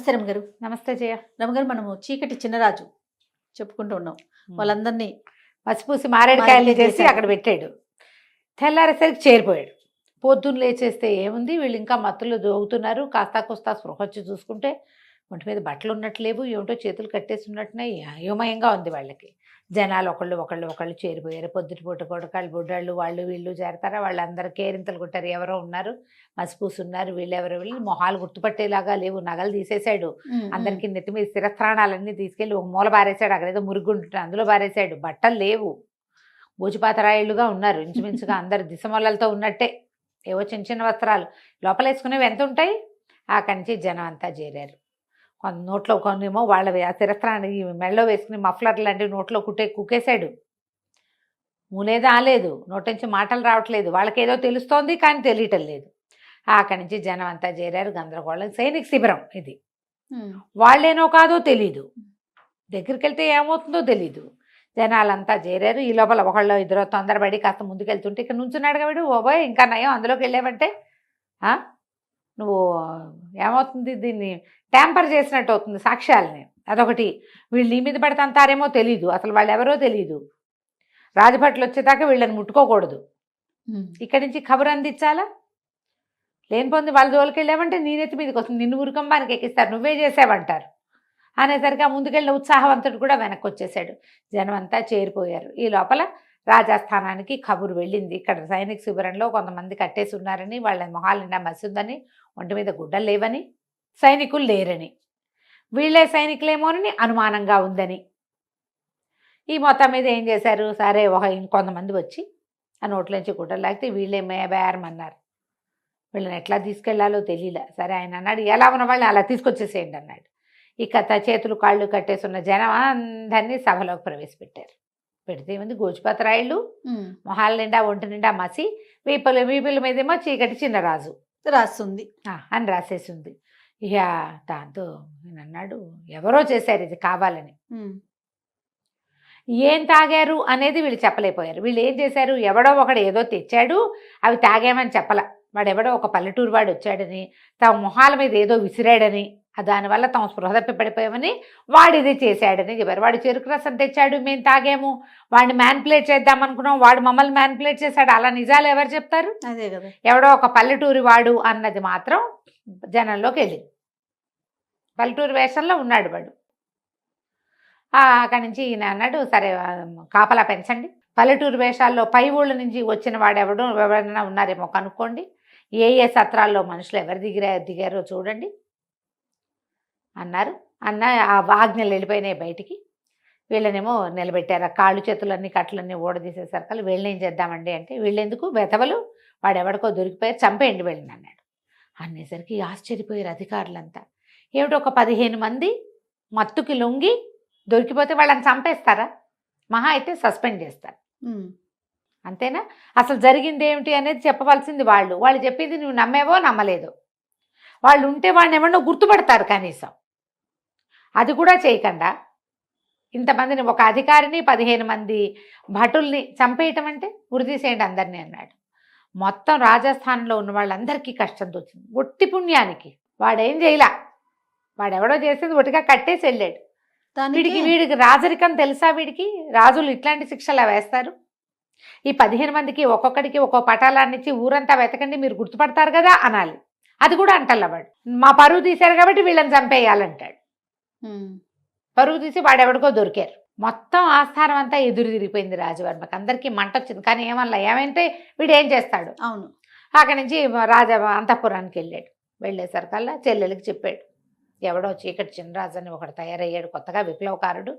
నమస్తే రమగారు. నమస్తే జయ. రమగారు, మనము చీకటి చిన్నరాజు చెప్పుకుంటూ ఉన్నాం. వాళ్ళందరినీ పసిపూసి మారేడుకాయలు మారేడుకాయలు చేసి చేశాడు. అక్కడ పెట్టాడు. తెల్లారేసరికి చేరిపోయాడు. పొద్దున్న లేచేస్తే ఏముంది, వీళ్ళు ఇంకా మత్తులో దోగుతున్నారు. కాస్తా కోస్తా స్పృహ వచ్చి చూసుకుంటే ఒంటి మీద బట్టలు ఉన్నట్లేవు, ఏమిటో చేతులు కట్టేసి ఉన్నట్టున్నాయి. అయోమయంగా ఉంది వాళ్ళకి. జనాలు ఒకళ్ళు చేరిపోయారు. పొద్దుటిపూట కొడకాళ్ళు బుడ్డాళ్ళు వాళ్ళు వీళ్ళు చేరతారా, వాళ్ళందరూ కేరింతలు కొట్టారు. ఎవరో ఉన్నారు, మసిపూసి ఉన్నారు, వీళ్ళు మొహాలు గుర్తుపట్టేలాగా లేవు. నగలు తీసేశాడు. అందరికీ నెత్తి మీద శిరస్త్రాణాలన్నీ తీసుకెళ్ళి ఒక మూల బారేశాడు. అక్కడేదో మురుగుంటుంది అందులో బారేశాడు. బట్టలు లేవు, భోజిపాతరాయిళ్ళుగా ఉన్నారు ఇంచుమించుగా. అందరు దిశమొల్లలతో ఉన్నట్టే, ఏవో చిన్న చిన్న వస్త్రాలు లోపల వేసుకునేవి ఎంత ఉంటాయి. అక్కడి నుంచి జనం అంతా చేరారు. కొంత నోట్లో కొన్నేమో వాళ్ళవి ఆ శిరస్త్రాన్ని మెడలో వేసుకుని మఫ్లర్ లాంటివి నోట్లో కుక్కేశాడు. మూలేదా ఆలేదు, నోటి నుంచి మాటలు రావట్లేదు. వాళ్ళకేదో తెలుస్తోంది కానీ తెలియటం లేదు. అక్కడి నుంచి జనం అంతా చేరారు. గందరగోళం. సైనిక శిబిరం ఇది. వాళ్ళేనో కాదో తెలీదు, దగ్గరికి వెళ్తే ఏమవుతుందో తెలీదు. జనాలంతా చేరారు. ఈ లోపల ఒకళ్ళు ఇద్దరు తొందరపడి కాస్త ముందుకెళ్తుంటే ఇక్కడ నుంచున్నాడు కాబట్టి ఓబోయ్ ఇంకా నయం అందులోకి వెళ్ళావంటే నువ్వు ఏమవుతుంది, దీన్ని ట్యాంపర్ చేసినట్టు అవుతుంది సాక్ష్యాలని. అదొకటి. వీళ్ళు నీ మీద పడతంతారేమో తెలీదు, అసలు వాళ్ళు ఎవరో తెలీదు. రాజభట్లు వచ్చేదాకా వీళ్ళని ముట్టుకోకూడదు. ఇక్కడి నుంచి ఖబర్ అందించాలా. లేనిపోంది వాళ్ళ జోలికి వెళ్ళామంటే నీ నెత్తి మీదకి వస్తుంది, నిన్ను ఉరికంబానికి ఎక్కిస్తారు, నువ్వే చేసావంటారు అనేసరికి ఆ ముందుకెళ్ళిన ఉత్సాహవంతుడు కూడా వెనక్కి వచ్చేసాడు. జనం అంతా చేరిపోయారు. ఈ లోపల రాజస్థానానికి కబురు వెళ్ళింది. ఇక్కడ సైనిక శిబిరంలో కొంతమంది కట్టేసి ఉన్నారని, వాళ్ళ మొహాలు నిండా మసిందని, ఒంటి మీద గుడ్డలు లేవని, సైనికులు లేరని, వీళ్ళే సైనికులేమోనని అనుమానంగా ఉందని. ఈ మొత్తం మీద ఏం చేశారు, సరే ఇంకొంతమంది వచ్చి ఆ నోట్లోంచి గుడ్డలు లాగితే వీళ్ళే బేరమన్నారు. వీళ్ళని ఎట్లా తీసుకెళ్లాలో తెలియలే. సరే ఆయన అన్నాడు, ఎలా ఉన్న వాళ్ళని అలా తీసుకొచ్చేసేయండి అన్నాడు. ఇక చేతులు కాళ్ళు కట్టేస్తున్న జనం అందరినీ సభలోకి ప్రవేశపెట్టారు. పెడితే ఏముంది, గోచిపత్రాయిళ్ళు మొహాల నిండా ఒంటి నిండా మసి, వీపుల మీదేమో చీకటి చిన్నరాజు రాస్తుంది అని రాసేసింది. ఇక దాంతో నేను అన్నాడు, ఎవరో చేశారు ఇది కావాలని. ఏం తాగారు అనేది వీళ్ళు చెప్పలేకపోయారు. వీళ్ళు ఏం చేశారు, ఎవడో ఒకడు ఏదో తెచ్చాడు, అవి తాగామని చెప్పల. వాడెవడో ఒక పల్లెటూరు వాడు వచ్చాడని, తమ మొహాల మీద ఏదో విసిరాడని, దానివల్ల తమ స్పృహ తప్పి పడిపోయామని వాడు ఇది చేశాడని చెప్పారు. వాడు చెరుకు రసం తెచ్చాడు, మేము తాగాము, వాడిని మ్యాన్పులేట్ చేద్దాం అనుకున్నాం, వాడు మమ్మల్ని మ్యాన్పులేట్ చేశాడు. అలా నిజాలు ఎవరు చెప్తారు? అదే కదా. ఎవడో ఒక పల్లెటూరి వాడు అన్నది మాత్రం జనంలోకి వెళ్ళింది. పల్లెటూరు వేషంలో ఉన్నాడు వాడు. అక్కడి నుంచి ఈయన అన్నాడు, సరే కాపలా పెంచండి, పల్లెటూరు వేషాల్లో పై ఊళ్ళ నుంచి వచ్చిన వాడు ఎవరైనా ఉన్నారేమో కనుక్కోండి, ఏ సత్రాల్లో మనుషులు ఎవరు దిగారో చూడండి అన్నారు. ఆ ఆజ్ఞలు వెళ్ళిపోయినాయి బయటికి. వీళ్ళనేమో నిలబెట్టారు. కాళ్ళు చేతులన్నీ కట్లన్నీ ఊడదీసేసరికి వీళ్ళని ఏం చేద్దామండి అంటే, వీళ్ళెందుకు బెతవలు, వాడు ఎవడికో దొరికిపోయారు, చంపేయండి వీళ్ళని అన్నాడు. అనేసరికి ఆశ్చర్యపోయారు అధికారులంతా. ఏమిటి, ఒక 15 మంది మత్తుకి లొంగి దొరికిపోతే వాళ్ళని చంపేస్తారా? మహా అయితే సస్పెండ్ చేస్తారు, అంతేనా? అసలు జరిగింది ఏమిటి అనేది చెప్పవలసింది వాళ్ళు. వాళ్ళు చెప్పింది నువ్వు నమ్మేవో నమ్మలేదో. వాళ్ళు ఉంటే వాడిని ఎవరినో గుర్తుపడతారు కనీసం. అది కూడా చేయకుండా ఇంతమందిని, ఒక అధికారిని 15 మంది భటుల్ని చంపేయటం అంటే ఉరిదీసేయండి అందరినీ అన్నాడు. మొత్తం రాజస్థాన్లో ఉన్న వాళ్ళందరికీ కష్టం వచ్చింది. ఒట్టి పుణ్యానికి వాడేం చేయలా, వాడెవడో చేసింది ఒట్టిగా కట్టేసి వెళ్ళాడు. వీడికి రాజరికం తెలుసా? వీడికి రాజులు ఇట్లాంటి శిక్షలా వేస్తారు? ఈ 15 మందికి ఒక్కొక్కడికి ఒక్కో పటాలాన్నిచ్చి ఊరంతా వెతకండి మీరు గుర్తుపడతారు కదా అనాలి. అది కూడా అంటల్లవాడు. మా పరువు తీశారు కాబట్టి వీళ్ళని చంపేయాలంటాడు. పరువు తీసి వాడెవడికో దొరికారు. మొత్తం ఆస్థానం అంతా ఎదురు తిరిగిపోయింది రాజవర్మకి. అందరికీ మంట వచ్చింది. కానీ ఏమంటే వీడు ఏం చేస్తాడు. అవును. అక్కడి నుంచి అంతఃపురానికి వెళ్ళాడు. వెళ్ళేసరికల్లా చెల్లెలకి చెప్పాడు, ఎవడో చీకటి చిన్నరాజు అని ఒకడు తయారయ్యాడు కొత్తగా, విప్లవకారుడు,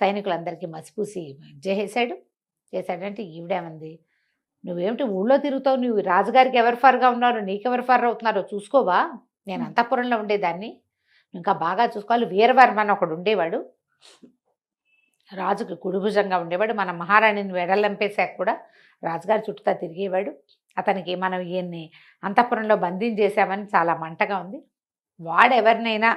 సైనికులందరికీ మసిపూసి చేశాడంటే ఈవిడేమంది, నువ్వేమిటి ఊళ్ళో తిరుగుతావు, నువ్వు రాజుగారికి ఎవరు ఫర్గా ఉన్నారు, నీకెవరు ఫర్ అవుతున్నారో చూసుకోవా, నేను అంతఃపురంలో ఉండేదాన్ని, ఇంకా బాగా చూసుకోవాలి. వీరవర్మ అని ఒకడు ఉండేవాడు, రాజుకి కుడిభుజంగా ఉండేవాడు, మన మహారాణిని వెడలంపేశాక కూడా రాజుగారి చుట్టూ తిరిగేవాడు. అతనికి మనం ఈయన్ని అంతఃపురంలో బంధించేసామని చాలా మంటగా ఉంది. వాడెవరినైనా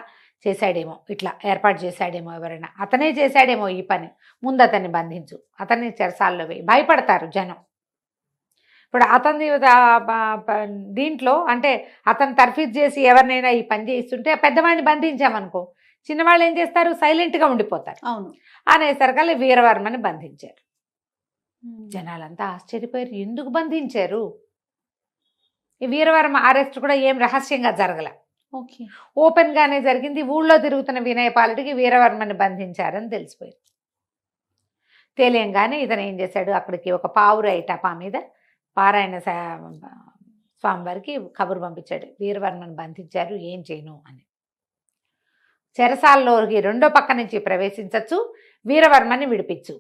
చేశాడేమో, ఇట్లా ఏర్పాటు చేశాడేమో, ఎవరైనా అతనే చేశాడేమో ఈ పని, ముందు అతన్ని బంధించు, అతన్ని చెరసాల్లో వేయి, భయపడతారు జనం. ఇప్పుడు అతని దీంట్లో అంటే అతను తర్ఫీదు చేసి ఎవరినైనా ఈ పని చేయిస్తుంటే పెద్దవాడిని బంధించామనుకో, చిన్నవాళ్ళు ఏం చేస్తారు, సైలెంట్గా ఉండిపోతారు. అవును. అనేసరికల్లా వీరవర్మని బంధించారు. జనాలంతా ఆశ్చర్యపోయారు, ఎందుకు బంధించారు? ఈ వీరవర్మ అరెస్ట్ కూడా ఏం రహస్యంగా జరగల, ఓకే, ఓపెన్ గానే జరిగింది. ఊళ్ళో తిరుగుతున్న వినయపాలుడికి వీరవర్మని బంధించారని తెలిసిపోయింది. తెలియంగానే ఇతను ఏం చేశాడు, అక్కడికి ఒక పావురాయి టపా మీద పారాయణ స్వామివారికి కబురు పంపించాడు, వీరవర్మని బంధించారు, ఏం చేయను అని. చెరసాలలోకి రెండో పక్క నుంచి ప్రవేశించచ్చు, వీరవర్మని విడిపించు,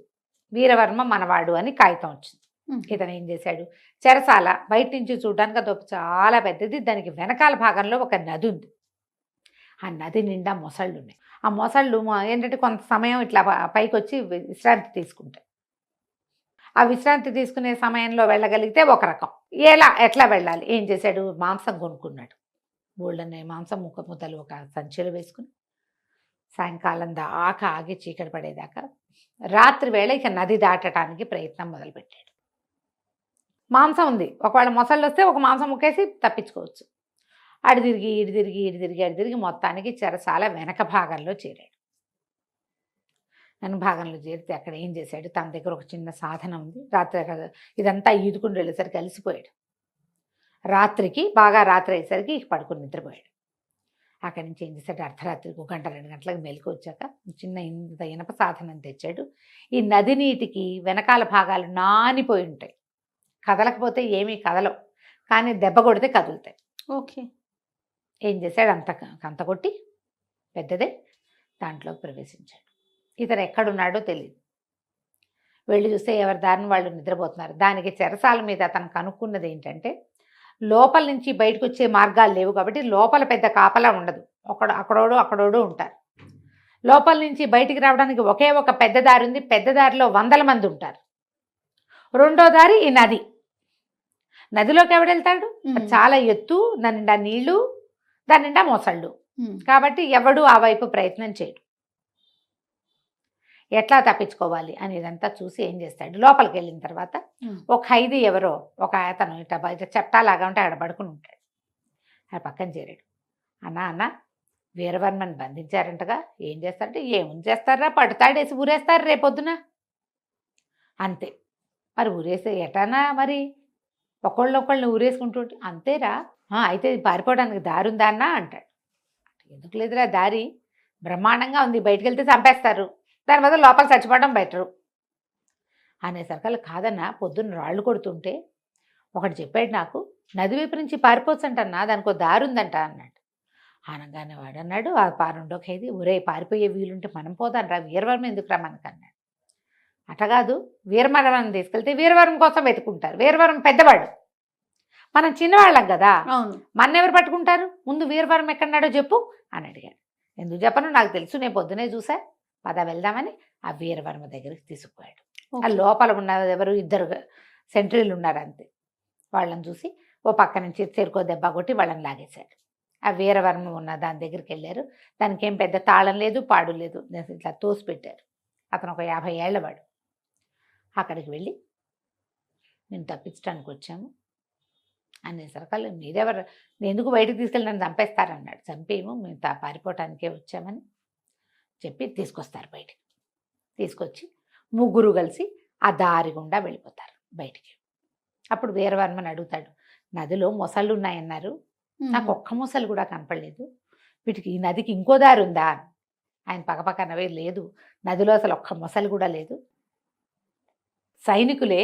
వీరవర్మ మనవాడు అని కాగితం వచ్చింది. ఇతను ఏం చేశాడు, చెరసాల బయట నుంచి చూడడానికి అది చాలా పెద్దది, దానికి వెనకాల భాగంలో ఒక నది ఉంది. ఆ నది నిండా మొసళ్ళు ఉన్నాయి. ఆ మొసళ్ళు ఏంటంటే కొంత సమయం ఇట్లా పైకి వచ్చి విశ్రాంతి తీసుకుంటాయి. ఆ విశ్రాంతి తీసుకునే సమయంలో వెళ్ళగలిగితే ఒక రకం, ఎట్లా వెళ్ళాలి, ఏం చేశాడు, మాంసం కొనుక్కున్నాడు. బోళ్ళనే మాంసం ముద్దలు ఒక సంచిలో వేసుకుని సాయంకాలం దాకా ఆగి చీకటి పడేదాకా రాత్రి వేళ ఇక నది దాటడానికి ప్రయత్నం మొదలుపెట్టాడు. మాంసం ఉంది, ఒకవేళ మొసళ్ళు వస్తే ఒక మాంసం ముక్కేసి తప్పించుకోవచ్చు. అడి తిరిగి మొత్తానికి చెరసాల వెనక భాగంలో చేరాడు. వెనక భాగంలో చేరితే అక్కడ ఏం చేశాడు, తన దగ్గర ఒక చిన్న సాధనం ఉంది. రాత్రి ఇదంతా ఈదుకుని వెళ్ళేసరికి అలసిపోయాడు. బాగా రాత్రి అయ్యేసరికి పడుకుని నిద్రపోయాడు. అక్కడి నుంచి ఏం చేశాడు, అర్ధరాత్రికి 1 గంట 2 గంటలకు మెలకు వచ్చాక చిన్న ఇంత ఇనప సాధనం తెచ్చాడు. ఈ నది నీటికి వెనకాల భాగాలు నానిపోయి ఉంటాయి, కదలకపోతే ఏమీ కదలవు, కానీ దెబ్బ కొడితే కదులుతాయి. ఓకే, ఏం చేశాడు, అంత కొట్టి పెద్దదే దాంట్లోకి ప్రవేశించాడు. ఇతను ఎక్కడున్నాడో తెలియదు. వెళ్ళి చూస్తే ఎవరి దారిని వాళ్ళు నిద్రపోతున్నారు. దానికి చెరసాల మీద అతను కనుక్కున్నది ఏంటంటే, లోపల నుంచి బయటకు వచ్చే మార్గాలు లేవు కాబట్టి లోపల పెద్ద కాపలా ఉండదు, అక్కడోడు ఉంటారు. లోపల నుంచి బయటికి రావడానికి ఒకే ఒక పెద్ద దారి ఉంది, పెద్ద దారిలో 100 మంది ఉంటారు. రెండో దారి ఈ నది. నదిలోకి ఎవడెళ్తాడు, చాలా ఎత్తు, దాని నిండా నీళ్లు, దాని నిండా మొసళ్ళు, కాబట్టి ఎవడు ఆ వైపు ప్రయత్నం చేయడు. ఎట్లా తప్పించుకోవాలి అనేదంతా చూసి ఏం చేస్తాడు, లోపలికి వెళ్ళిన తర్వాత ఒక ఖైదీ ఎవరో ఒక అతను ఇట్లా బయట చట్టాలాగా ఉంటే అక్కడ పడుకుని ఉంటాడు. ఆ పక్కన చేరాడు. అన్న వీరవర్మని బంధించారంటగా, ఏం చేస్తారంటే, ఏముంది చేస్తారా, పట్టుతాడేసి ఊరేస్తారు రేపొద్దున అంతే. మరి ఊరేస్తే ఎటానా, మరి ఒకళ్ళని ఊరేసుకుంటుంటే అంతేరా, అయితే పారిపోవడానికి దారి ఉందా అన్న అంటాడు. ఎందుకు లేదురా దారి, బ్రహ్మాండంగా ఉంది, బయటకు వెళ్తే చంపేస్తారు, దాని మీద లోపల చచ్చిపోవడం బెటరు అనేసరికల్లా, కాదన్నా పొద్దున్న రాళ్ళు కొడుతుంటే ఒకటి చెప్పాడు నాకు, నది వైపు నుంచి పారిపోవచ్చంటన్నా, దానికి ఒక దారి ఉందంట అన్నాడు. అనగానే వాడు అన్నాడు, ఆ రెండో ఖైదీ, ఒరే పారిపోయే వీలుంటే మనం పోదాం రా, వీరవర్మ ఎందుకురా మనకన్నాడు. అటగాదు, వీరవర్మని తీసుకెళ్తే వీరవర్మ కోసం వెతుకుంటారు, వీరవర్మ పెద్దవాడు, మనం చిన్నవాళ్ళం కదా, మన ఎవరు పట్టుకుంటారు, ముందు వీరవర్మ ఎక్కడున్నాడో చెప్పు అని అడిగాడు. ఎందుకు చెప్పను, నాకు తెలుసు, నేను పొద్దునే చూసా, పద వెళ్దామని ఆ వీరవర్మ దగ్గరికి తీసుకుపోయాడు. ఆ లోపల ఉన్న ఎవరు 2 సెంట్రీలు ఉన్నారు అంతే, వాళ్ళని చూసి ఓ పక్క నుంచి చెరుకో దెబ్బ కొట్టి వాళ్ళని లాగేశాడు. ఆ వీరవర్మ ఉన్న దాని దగ్గరికి వెళ్ళారు. దానికి ఏం పెద్ద తాళం లేదు, పాడు లేదు, ఇట్లా తోసి పెట్టారు. అతను ఒక 50 ఏళ్ల వాడు. అక్కడికి వెళ్ళి, నేను తప్పించడానికి వచ్చాము అనేసరికల్లా, మీరెవరు, నేను ఎందుకు బయటకు తీసుకెళ్ళి నన్ను చంపేస్తారన్నాడు. చంపేమో, మేము పారిపోవటానికే వచ్చామని చెప్పి తీసుకొస్తారు బయటికి. తీసుకొచ్చి ముగ్గురు కలిసి ఆ దారి గుండా వెళ్ళిపోతారు బయటికి. అప్పుడు వీరవర్మని అడుగుతాడు, నదిలో మొసళ్ళు ఉన్నాయన్నారు, నాకు ఒక్క మొసలు కూడా కనపడలేదు, వీటికి ఈ నదికి ఇంకో దారి ఉందా? ఆయన పక్కపక్క నవ్వే, లేదు, నదిలో అసలు ఒక్క మొసలు కూడా లేదు, సైనికులే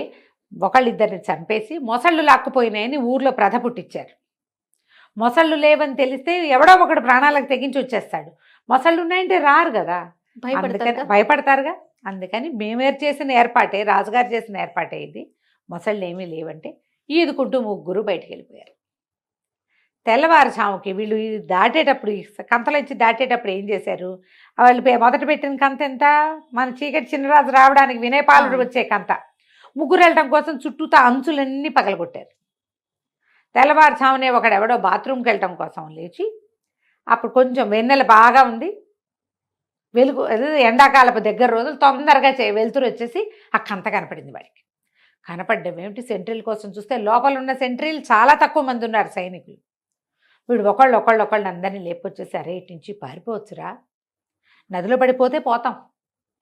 ఒకళ్ళిద్దరిని చంపేసి మొసళ్ళు లాక్కుపోయినాయని ఊర్లో ప్రథ పుట్టించారు. మొసళ్ళు లేవని తెలిస్తే ఎవడో ఒకడు ప్రాణాలకు తెగించి వచ్చేస్తాడు, మొసళ్ళు ఉన్నాయంటే రారు కదా, భయపడతారుగా. అందుకని మేమేరు చేసిన ఏర్పాటే, రాజుగారు చేసిన ఏర్పాటే ఇది, మొసళ్ళు ఏమీ లేవంటే ఈదుకుంటూ ముగ్గురు బయటికి వెళ్ళిపోయారు. తెల్లవారుజాముకి వీళ్ళు దాటేటప్పుడు, కంతలోంచి దాటేటప్పుడు ఏం చేశారు, వాళ్ళు మొదట పెట్టిన కంత ఎంత, మన చీకటి చిన్నరాజు రావడానికి వినయపాలుడు వచ్చే కంత, ముగ్గురు వెళ్ళటం కోసం చుట్టూతా అంచులన్నీ పగలగొట్టారు. తెల్లవారుజామునే ఒకడెవడో బాత్రూమ్కి వెళ్ళటం కోసం లేచి, అప్పుడు కొంచెం వెన్నెల బాగా ఉంది, వెలుగు, ఎండాకాలపు దగ్గర రోజులు, తొందరగా వెలుతురు వచ్చేసి ఆ కంత కనపడింది వాడికి. కనపడ్డం ఏమిటి సెంట్రీల కోసం చూస్తే లోపల ఉన్న సెంట్రీలు చాలా తక్కువ మంది ఉన్నారు సైనికులు. వీడు ఒకళ్ళు అందరినీ లేపొచ్చేసి అరే ఇటు నుంచి పారిపోవచ్చురా, నదిలో పడిపోతే పోతాం,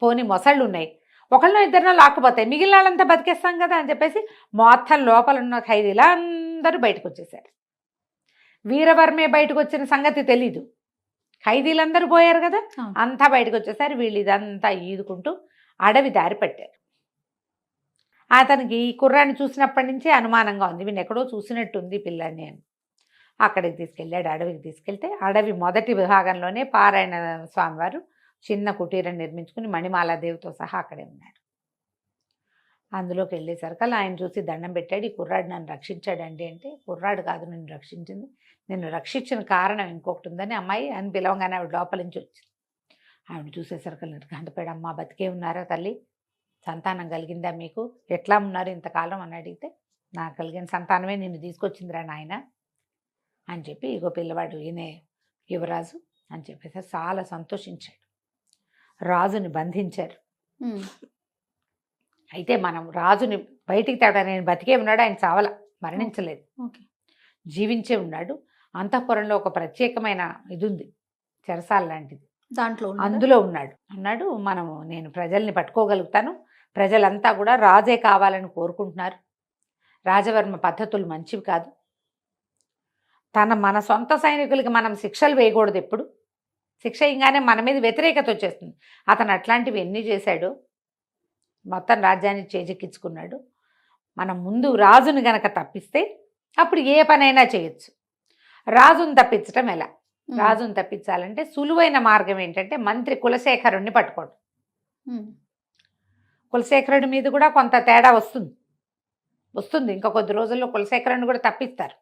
పోని మొసళ్ళు ఉన్నాయి, ఒకళ్ళనో ఇద్దరినో లాక్కుపోతాయి, మిగిలిన వాళ్ళంతా బతికేస్తాం కదా అని చెప్పేసి మొత్తం లోపల ఉన్న ఖైదీలు అందరూ బయటకు వచ్చేసారు. వీరవర్మే బయటకు వచ్చిన సంగతి తెలీదు, ఖైదీలందరూ పోయారు కదా, అంతా బయటకు వచ్చేసారు. వీళ్ళు ఇదంతా ఈదుకుంటూ అడవి దారి పట్టారు. అతనికి ఈ కుర్రాన్ని చూసినప్పటి నుంచే అనుమానంగా ఉంది, వీడిని ఎక్కడో చూసినట్టుంది పిల్లాన్ని అని. అక్కడికి తీసుకెళ్ళాడు, అడవికి తీసుకెళ్తే అడవి మొదటి విభాగంలోనే పారాయణ స్వామివారు చిన్న కుటీరం నిర్మించుకుని మణిమాలాదేవితో సహా అక్కడే ఉన్నాడు. అందులోకి వెళ్ళేసరికల్లా ఆయన చూసి దండం పెట్టాడు, ఈ కుర్రాడు నన్ను రక్షించాడండి అంటే, కుర్రాడు కాదు నిన్ను రక్షించింది, నిన్ను రక్షించిన కారణం ఇంకొకటి ఉందని అమ్మాయి అని పిలవగానే ఆవిడ లోపల నుంచి వచ్చింది. ఆవిడ చూసేసరికల్లా నిర్ఘాంతపోయాడు, అమ్మ బతికే ఉన్నారా తల్లి, సంతానం కలిగిందా మీకు, ఎట్లా ఉన్నారు ఇంతకాలం అని అడిగితే, నాకు కలిగిన సంతానమే నిన్ను తీసుకొచ్చిందిరా నాయన అని చెప్పి, ఇగో పిల్లవాడు ఈయనే యువరాజు అని చెప్పేసి చాలా సంతోషించాడు. రాజుని బంధించారు. అయితే మనం రాజుని బయటికి తేడా, నేను బతికే ఉన్నాడు, ఆయన చావల, మరణించలేదు, జీవించే ఉన్నాడు. అంతఃపురంలో ఒక ప్రత్యేకమైన ఇది ఉంది, చెరసాల లాంటిది, అందులో ఉన్నాడు. నేను ప్రజల్ని పట్టుకోగలుగుతాను, ప్రజలంతా కూడా రాజే కావాలని కోరుకుంటున్నారు, రాజవర్మ పద్ధతులు మంచివి కాదు, మన సొంత సైనికులకి మనం శిక్షలు వేయకూడదు, ఎప్పుడు శిక్ష ఇంగానే మన మీద వ్యతిరేకత వచ్చేస్తుంది. అతను అట్లాంటివి ఎన్ని చేశాడు, మొత్తం రాజ్యాన్ని చేజెక్కించుకున్నాడు. మనం ముందు రాజుని గనక తప్పిస్తే అప్పుడు ఏ పనైనా చేయొచ్చు. రాజుని తప్పించటం ఎలా, రాజుని తప్పించాలంటే సులువైన మార్గం ఏంటంటే మంత్రి కులశేఖరుణ్ణి పట్టుకోవడం. కులశేఖరుడి మీద కూడా కొంత తేడా వస్తుంది, ఇంకా కొద్ది రోజుల్లో కులశేఖరుని కూడా తప్పిస్తారు.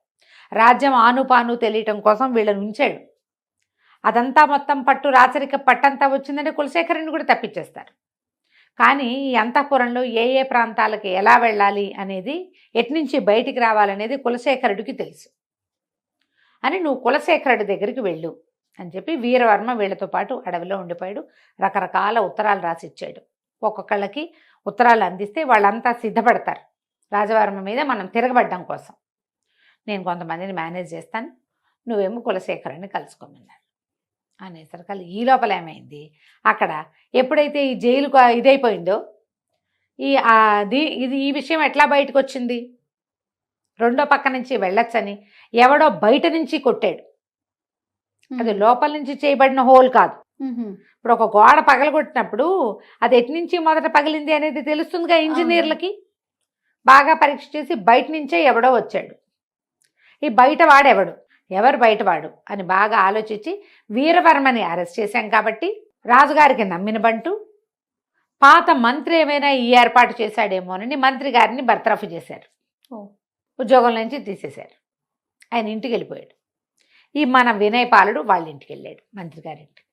రాజ్యం ఆనుపాను తెలియటం కోసం వీళ్ళని ఉంచాడు. అదంతా మొత్తం రాచరిక పట్టంతా వచ్చిందంటే కులశేఖరుని కూడా తప్పించేస్తారు. కానీ ఈ అంతఃపురంలో ఏ ఏ ప్రాంతాలకి ఎలా వెళ్ళాలి అనేది, ఎట్నుంచి బయటికి రావాలనేది కులశేఖరుడికి తెలుసు అని, నువ్వు కులశేఖరుడి దగ్గరికి వెళ్ళు అని చెప్పి వీరవర్మ వీళ్ళతో పాటు అడవిలో ఉండిపోయాడు. రకరకాల ఉత్తరాలు రాసిచ్చాడు. ఒక్కొక్కళ్ళకి ఉత్తరాలు అందిస్తే వాళ్ళంతా సిద్ధపడతారు రాజవర్మ మీద మనం తిరగబడ్డం కోసం. నేను కొంతమందిని మేనేజ్ చేస్తాను, నువ్వేమో కులశేఖరుని కలుసుకోమన్నారు అనేసరికి ఈ లోపల ఏమైంది, అక్కడ ఎప్పుడైతే ఈ జైలు ఇదైపోయిందో ఈ విషయం ఎట్లా బయటకు వచ్చింది, రెండో పక్క నుంచి వెళ్ళొచ్చని ఎవడో బయట నుంచి కొట్టాడు. అది లోపల నుంచి చేయబడిన హోల్ కాదు. ఇప్పుడు ఒక గోడ పగలగొట్టినప్పుడు అది ఎటు నుంచి మొదట పగిలింది అనేది తెలుస్తుందిగా ఇంజనీర్లకి. బాగా పరీక్ష చేసి బయట నుంచే ఎవడో వచ్చాడు. ఈ బయటవాడెవడు, ఎవరు బయటవాడు అని బాగా ఆలోచించి వీరవర్మని అరెస్ట్ చేశాం కాబట్టి రాజుగారికి నమ్మిన బంటు పాత మంత్రి ఏమైనా ఈ ఏర్పాటు చేశాడేమోనని మంత్రి గారిని బర్తరఫ్ చేశారు, ఉద్యోగం నుంచి తీసేశారు. ఆయన ఇంటికి వెళ్ళిపోయాడు. ఈ మన వినయపాలుడు వాళ్ళ ఇంటికి వెళ్ళాడు, మంత్రి గారింటికి.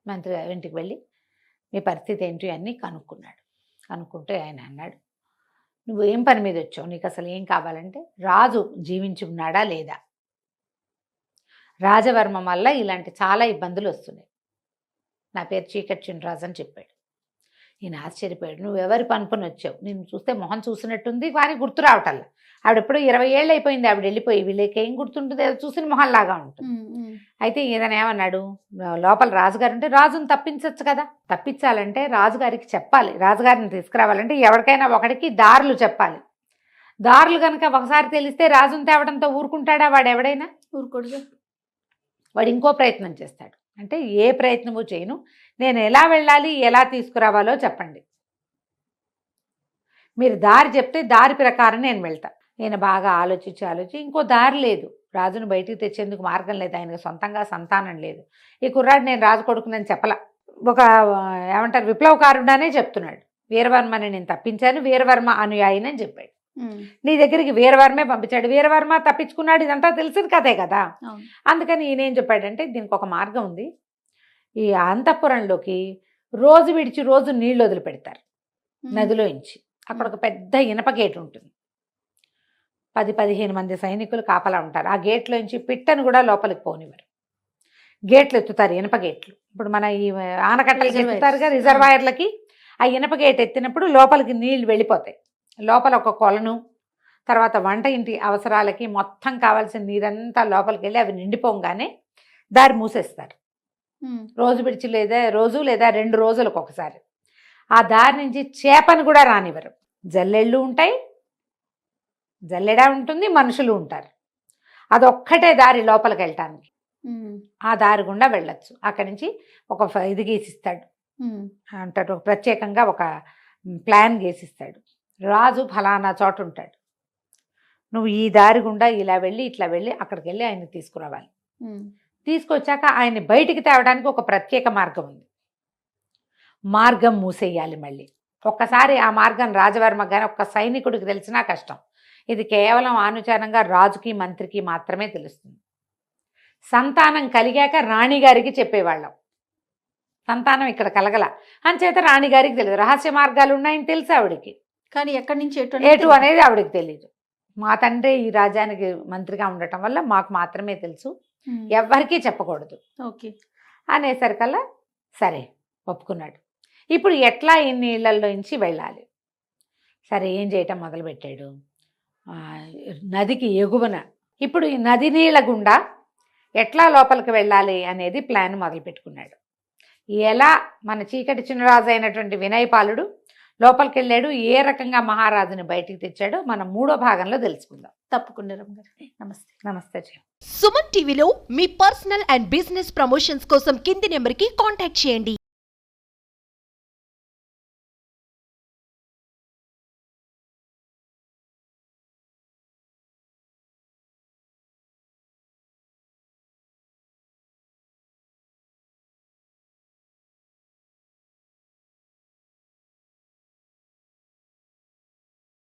మంత్రి గారి ఇంటికి వెళ్ళి మీ పరిస్థితి ఏంటి అన్నీ కనుక్కున్నాడు. కనుక్కుంటే ఆయన అన్నాడు, నువ్వు ఏం పని మీద వచ్చావు, నీకు అసలు ఏం కావాలంటే రాజు జీవించి ఉన్నాడా లేదా, రాజవర్మ వల్ల ఇలాంటి చాలా ఇబ్బందులు వస్తున్నాయి, నా పేరు చీకటి చినరాజు అని చెప్పాడు. ఈయన ఆశ్చర్యపోయాడు, నువ్వెవరి పనుకొని వచ్చావు, నేను చూస్తే మొహం చూసినట్టుంది కానీ గుర్తు రావటల్లా, ఆవిడెప్పుడు 20 ఏళ్ళు అయిపోయింది ఆవిడ వెళ్ళిపోయి, వీళ్ళకి ఏం గుర్తుంటుంది, ఏదో చూసిన మొహంలాగా ఉంటుంది. అయితే ఈయన ఏమన్నాడు, లోపల రాజుగారు ఉంటే రాజుని తప్పించవచ్చు కదా, తప్పించాలంటే రాజుగారికి చెప్పాలి, రాజుగారిని తీసుకురావాలంటే ఎవరికైనా ఒకటికి దారులు చెప్పాలి. దారులు కనుక ఒకసారి తెలిస్తే రాజుని తేవడంతో ఊరుకుంటాడా వాడు, ఎవడైనా ఊరుకోడు, వాడు ఇంకో ప్రయత్నం చేస్తాడు. అంటే ఏ ప్రయత్నము చేయను, నేను ఎలా వెళ్ళాలి ఎలా తీసుకురావాలో చెప్పండి, మీరు దారి చెప్తే దారి ప్రకారం నేను వెళ్తా. నేను బాగా ఆలోచించి ఇంకో దారి లేదు, రాజును బయటికి తెచ్చేందుకు మార్గం లేదు, ఆయనకు సొంతంగా సంతానం లేదు, ఈ కుర్రాడు నేను రాజు కొడుకునని చెప్పలా, ఒక ఏమంటారు విప్లవకారుడనే చెప్తున్నాడు, వీరవర్మని నేను తప్పించాను, వీరవర్మ అనుయాయినని చెప్పాడు. నీ దగ్గరికి వీరవర్మే పంపించాడు, వీరవర్మ తప్పించుకున్నాడు, ఇదంతా తెలిసిన కథే కదా. అందుకని ఈయనేం చెప్పాడంటే దీనికి ఒక మార్గం ఉంది, ఈ అంతఃపురంలోకి రోజు విడిచి రోజు నీళ్లు వదిలిపెడతారు నదిలో ఇంచి, అక్కడ ఒక పెద్ద ఇనప గేట్ ఉంటుంది, 10-15 మంది సైనికులు కాపలా ఉంటారు. ఆ గేట్లో నుంచి పిట్టను కూడా లోపలికి పోనివ్వరు, గేట్లు ఎత్తుతారు, ఇనప గేట్లు. ఇప్పుడు మన ఈ ఆనకట్టలకి ఎత్తుతారుగా రిజర్వాయర్లకి, ఆ ఇనప గేట్ ఎత్తినప్పుడు లోపలికి నీళ్లు వెళ్ళిపోతాయి, లోపల ఒక కొలను, తర్వాత వంట ఇంటి అవసరాలకి మొత్తం కావాల్సిన నీరంతా లోపలికి వెళ్ళి అవి నిండిపోగానే దారి మూసేస్తారు. రోజు లేదా 2 రోజులకు ఒకసారి ఆ దారి నుంచి చేపను కూడా రానివ్వరు. జల్లెళ్ళు ఉంటాయి, జల్లెడ ఉంటుంది, మనుషులు ఉంటారు. అదొక్కటే దారి లోపలికి వెళ్ళటానికి. ఆ దారి గుండా వెళ్ళొచ్చు. అక్కడి నుంచి ఒక ఇది గీసిస్తాడు అంటాడు, ప్రత్యేకంగా ఒక ప్లాన్ గీసిస్తాడు. రాజు ఫలానా చోట ఉంటాడు, నువ్వు ఈ దారి గుండా ఇలా వెళ్ళి ఇట్లా వెళ్ళి అక్కడికి వెళ్ళి ఆయన్ని తీసుకురావాలి. తీసుకొచ్చాక ఆయన్ని బయటికి తేవడానికి ఒక ప్రత్యేక మార్గం ఉంది. మార్గం మూసేయాలి మళ్ళీ. ఒక్కసారి ఆ మార్గం రాజవర్మ కానీ ఒక్క సైనికుడికి తెలిసినా కష్టం. ఇది కేవలం ఆనుచారంగా రాజుకి మంత్రికి మాత్రమే తెలుస్తుంది. సంతానం కలిగాక రాణిగారికి చెప్పేవాళ్ళం. సంతానం ఇక్కడ కలగల అంచేత రాణిగారికి తెలియదు. రహస్య మార్గాలు ఉన్నాయని తెలుసు ఆవిడికి, కానీ ఎక్కడి నుంచి ఎటు అనేది ఆవిడకి తెలియదు. మా తండ్రి ఈ రాజ్యానికి మంత్రిగా ఉండటం వల్ల మాకు మాత్రమే తెలుసు, ఎవ్వరికీ చెప్పకూడదు ఓకే అనేసరికల్లా సరే ఒప్పుకున్నాడు. ఇప్పుడు ఎట్లా ఈ నీళ్ళల్లో నుంచి వెళ్ళాలి? సరే ఏం చేయటం మొదలుపెట్టాడు, నదికి ఎగువన ఇప్పుడు ఈ నది నీళ్ళ గుండా ఎట్లా లోపలికి వెళ్ళాలి అనేది ప్లాన్ మొదలుపెట్టుకున్నాడు. ఎలా మన చీకటి చిన్నరాజు అయినటువంటి వినయపాలుడు లోపలికి వెళ్ళాడు, ఏ రకంగా మహారాజుని బయటికి తెచ్చాడో మనం 3వ భాగంలో తెలుసుకుందాం. తప్పకుండా రమ్మగారు. నమస్తే. నమస్తే. సుమన్ టీవీలో మీ పర్సనల్ అండ్ బిజినెస్ ప్రమోషన్స్ కోసం కింది నెంబర్కి కాంటాక్ట్ చేయండి.